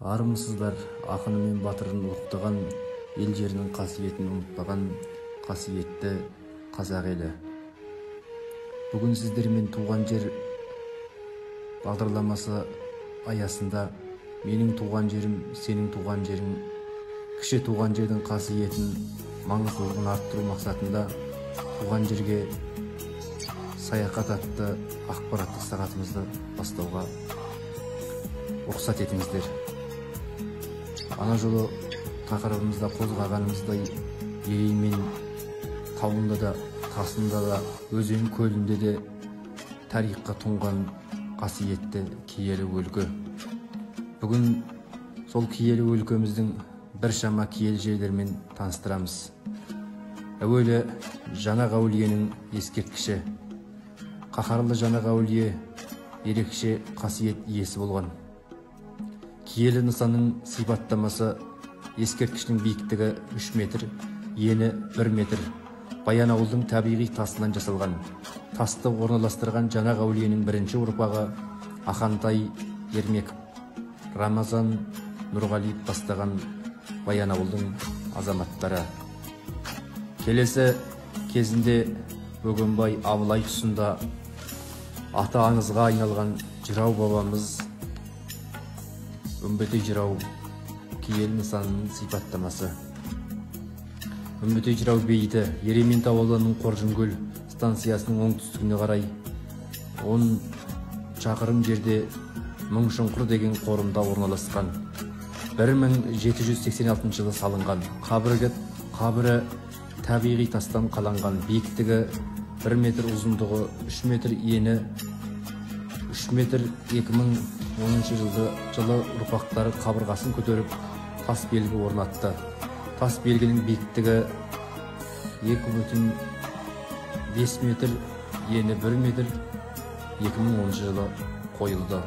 Армысыздар, ақыны мен батырын ұлықтаған, ел жерінің қасиетін ұмытпаған қасиетті қазақ елі. Бүгін сіздермен туған жер бағдарламасы аясында менің туған жерім, сенің туған жерің, кіші туған жердің қасиетін, маңыздылығын арттыру мақсатында туған жерге саяхат атты ақпараттық сағатымызды бастауға рұқсат етіңіздер. Ана жолы тақырыбымызда қозғағанымыздай, ерей мен тауында да, тасында да, өзен көлінде де тарихқа тұнған қасиетті киелі өлке. Бүгін сол киелі өлкеміздің біршама киелі жерлермен таныстырамыз. Әуелі Жанақ әулиенің ескерткіші. Қаһарлы Жанақ әулие ерекше қасиет иесі болған. Киелі нысанның сипаттамасы: ескерткіштің биіктігі 3 метр, ені 1 метр. Баянауылдың табиғи тасынан жасалған. Тасты орналастырған Жанақ әулиенің бірінші ұрпағы Ахантай Ермеков, Рамазан Нұрғалиев бастаған Баянауылдың азаматтары. Келесі кезінде Бөгенбай Абылай тұсында аты аңызға айналған жырау бабамыз Үмбетей жырау киелі нысанының сипаттамасы. Үмбетей жырау бейіті Ерейментау ауданының Қоржынкөл станциясының оңтүстігіне қарай 10 шақырым жерде Мыңшұңқыр деген қорымда орналасқан. 1786 жылы салынған. Қабірі табиғи тастан қаланған. Биіктігі 1 метр, ұзындығы 3 метр, ені 3 метр. 2010 жылы ұрпақтары қабырғасын көтеріп тас белгі орнатты. Тас белгінің биіктігі 2,5 метр, ені 1 метр. 2010 жылы қойылды.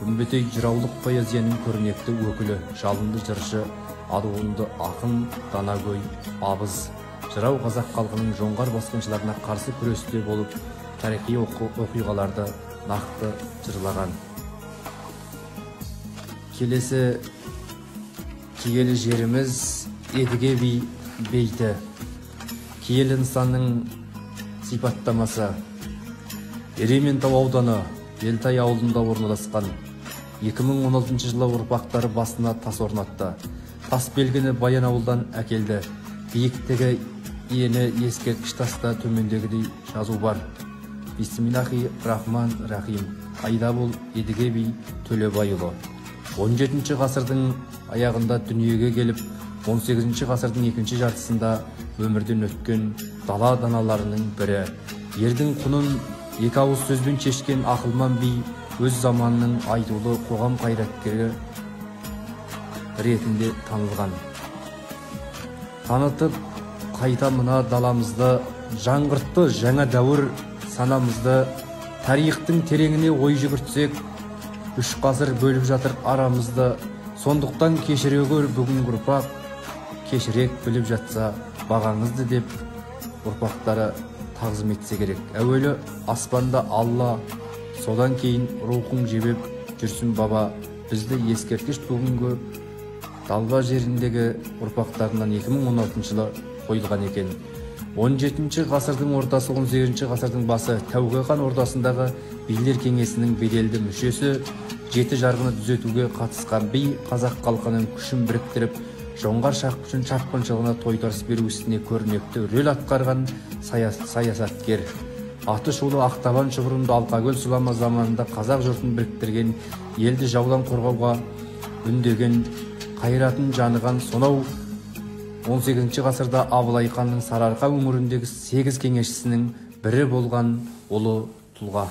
Үмбетей жыраулық поэзияның көрнекті өкілі, жалынды жыршы, адуынды ақын Данагөй Абыз жырау қазақ халқының жоңғар басқыншыларына қарсы күресте болып, тарихи оқиғаларды нақты жырлаған. Келесі киелі жеріміз Едіге би бейті. Киелі нысанның сипаттамасы: Ерейментау ауданы Елтай ауылында орналасқан. 2016 жылы ұрпақтары басына тас орнатты. Тас белгіні Баянауылдан әкелді. Биіктігі, ені ескерткіш таста төмендегідей жазу бар: Бисмиллахи рахман рахим. Айдабол Едіге би Төлебайұлы. 17 ғасырдың аяғында дүниеге келіп, 18 ғасырдың екінші жартысында өмірден өткен дала даналарының бірі. Ердің құнын екі ауыз сөзбен шешкен ақылман би өз заманының айтулы қоғам қайраткері ретінде танылған. Танытып қайта мына даламызды, жаңғыртты жаңа дәуір санамызды. Тарихтың тереңіне ой жүгіртсек, 3 ғасыр бөліп жатыр арамызды. Сондықтан кешіре көр бүгінгі ұрпақ, кешірек біліп жатса бағаңызды деп ұрпақтары тағзым етсе керек. Әуелі аспанда Алла, содан кейін рухың жебеп жүрсін баба. Бізді ескерткіш бүгінгі далба жеріндегі ұрпақтарынан 2016 жылы қойылған екен. 17 ғасырдың ортасы, 18 ғасырдың басы Тәуке хан ордасындағы билер кеңесінің беделді мүшесі, жеті жарғыны түзетуге қатысқан би қазақ халқының күшін біріктіріп, жоңғар шапқыншылығына тойтарыс беру ісіне көрнекті рөл атқарған саясаткер. Аты шулы Ақтабан шұбырынды Алқакөл сұлама заманында қазақ жұртын біріктірген, елді жаудан қорғауға үндеген, қайратын жаныған сонау 18 ғасырда Абылай ханның Сарыарқа өңіріндегі 8 кеңесшісінің бірі болған ұлы тұлға.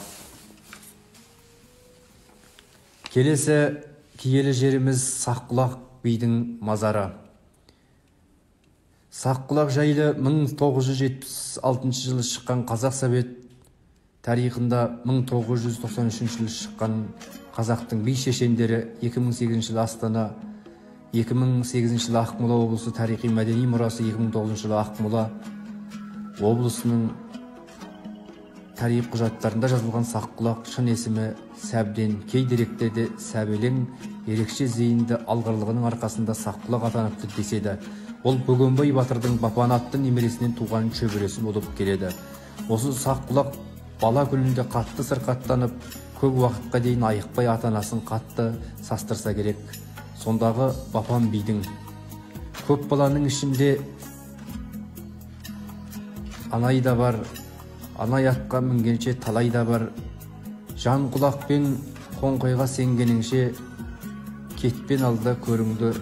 Келесі киелі жеріміз Саққұлақ бидің мазары. Саққұлақ жайлы 1976 жылы шыққан қазақ совет тарихында 1993 жылы шыққан қазақтың би шешендері 2008 жылы Астана, 2008 жылы Ақмола облысы тарихи мәдени мұрасы, 2009 жылы Ақмола облысының тарих құжаттарында жазылған Саққұлақ шын есімі Сәбден, кей деректерде Сәбелең ерекше зейінді алғырлығының арқасында Саққұлақ атаныпты деседі. Ол Бөгенбай батырдың Бапан атты немересінен туған шөбересі болып келеді. Осы Саққұлақ бала күнінде қатты сырқаттанып, көп уақытқа дейін айықпай ата-анасын қатты састырса керек. Сондағы Бапан бидің көп баланың ішінде анай да бар, анай атқа мінгенше талай да бар. Жан құлақпен қоңқайға сенгеніңше, кетпен алда көріңді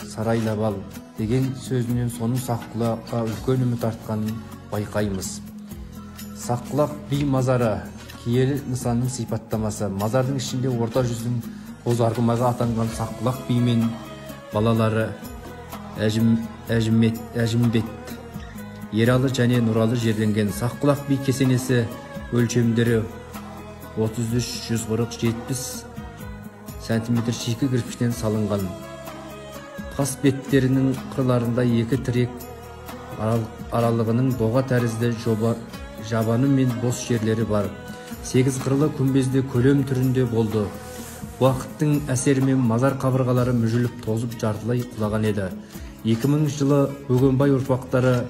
сарайлап ал деген сөзінен соның Саққұлаққа үлкен үміт артқанын байқаймыз. Саққұлақ би мазары киелі нысанның сипаттамасы. Мазардың ішінде орта жүздің боз арғымағы атанған Саққұлақ би мен балалары Әжімбет, Ералы және Нұралы жерленген. Саққұлақ би кесенесі өлшемдері 33-140-70 см шикі кірпіштен салынған. Тас беттерінің қырларында екі тірек аралығының доға тәрізді жабаны мен бос жерлері бар. 8 қырлы күмбезде көлем түрінде болды. Уақыттың әсерімен мазар қабырғалары мүжіліп тозып жартылай құлаған еді. 2000 жылы Бөгенбай ұрпақтары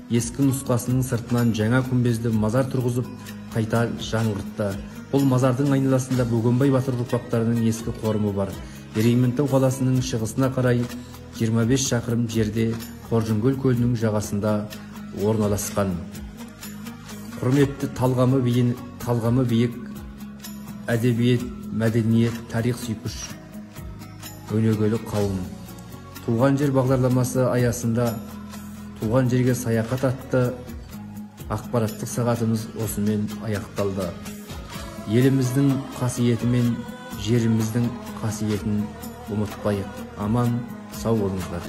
ескі нұсқасының сыртынан жаңа күмбезді мазар тұрғызып қайта жаңғыртты. Бұл мазардың айналасында Бөгенбай батыр ұрпақтарының ескі қорымы бар. Ерейментау қаласының шығысына қарай 25 шақырым жерде Қоржынкөл көлінің жағасында орналасқан. Құрметті талғамы биік, әдебиет, мәдениет, тарих сүйкіш өнегелі қауым. Туған жер бағдарламасы аясында туған жерге саяхат атты ақпараттық сағатымыз осымен аяқталды. Еліміздің қасиеті мен жеріміздің қасиетін ұмытпайық. Аман, сау болыңыздар.